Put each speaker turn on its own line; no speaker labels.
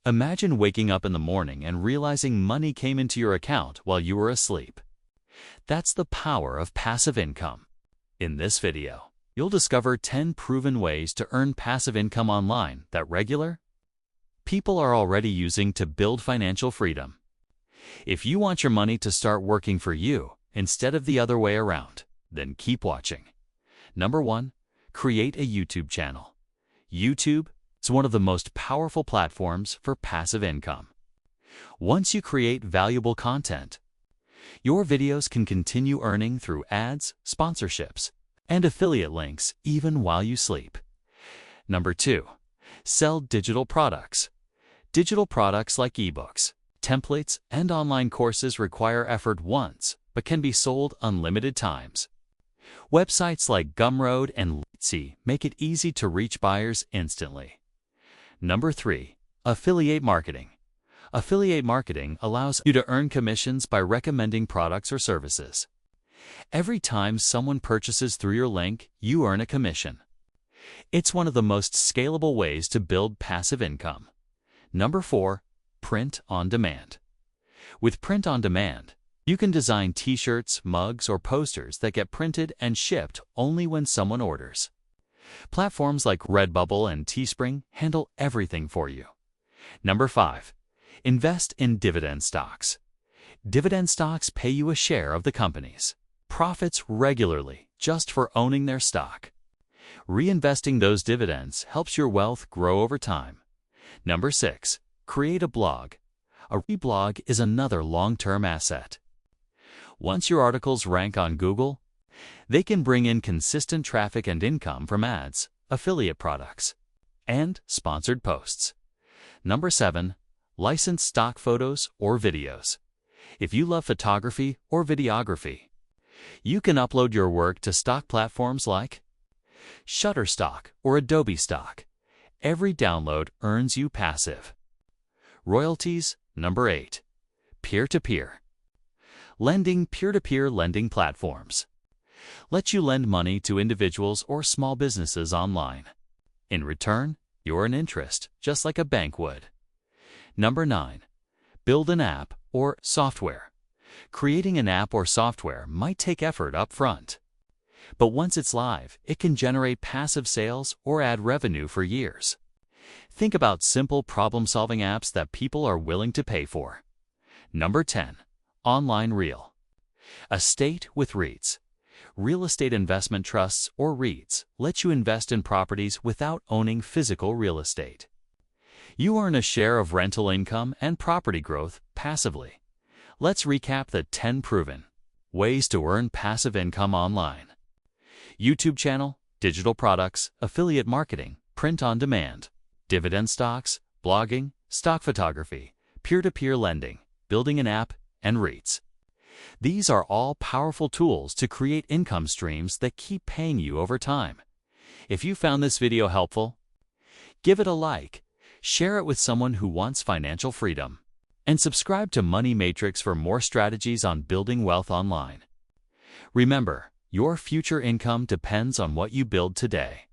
Imagine waking up in the morning and realizing money came into your account while you were asleep. That's the power of passive income. In this video, you'll discover 10 proven ways to earn passive income online that regular people are already using to build financial freedom. If you want your money to start working for you instead of the other way around, then keep watching. Number 1. Create a YouTube channel. YouTube is one of the most powerful platforms for passive income. Once you create valuable content, your videos can continue earning through ads, sponsorships, and affiliate links even while you sleep. Number 2. Sell digital products. Digital products like ebooks, templates, and online courses require effort once, but can be sold unlimited times. Websites like Gumroad and reits make it easy to reach buyers instantly. Number 3. Affiliate marketing. Affiliate marketing allows you to earn commissions by recommending products or services. Every time someone purchases through your link, you earn a commission. It's one of the most scalable ways to build passive income. Number 4. Print on demand. With print on demand, you can design t-shirts, mugs, or posters that get printed and shipped only when someone orders. Platforms like Redbubble and Teespring handle everything for you. Number 5. Invest in dividend stocks. Dividend stocks pay you a share of the company's profits regularly just for owning their stock. Reinvesting those dividends helps your wealth grow over time. Number 6. Create a blog. A blog is another long-term asset. Once your articles rank on Google, they can bring in consistent traffic and income from ads, affiliate products, and sponsored posts. Number 7. License stock photos or videos. If you love photography or videography, you can upload your work to stock platforms like Shutterstock or Adobe Stock. Every download earns you passive royalties. Number 8. Peer-to-peer lending. Peer-to-peer lending platforms let you lend money to individuals or small businesses online. In return, you earn interest, just like a bank would. Number 9. Build an app or software. Creating an app or software might take effort up front, but once it's live, it can generate passive sales or add revenue for years. Think about simple problem-solving apps that people are willing to pay for. Number 10. Online Real Estate with REITs. Real estate investment trusts, or REITs, let you invest in properties without owning physical real estate. You earn a share of rental income and property growth passively. Let's recap the 10 proven ways to earn passive income online. YouTube channel, digital products, affiliate marketing, print on demand, dividend stocks, blogging, stock photography, peer-to-peer lending, building an app, and REITs. These are all powerful tools to create income streams that keep paying you over time. If you found this video helpful, give it a like, share it with someone who wants financial freedom, and subscribe to Money Matrix for more strategies on building wealth online. Remember, your future income depends on what you build today.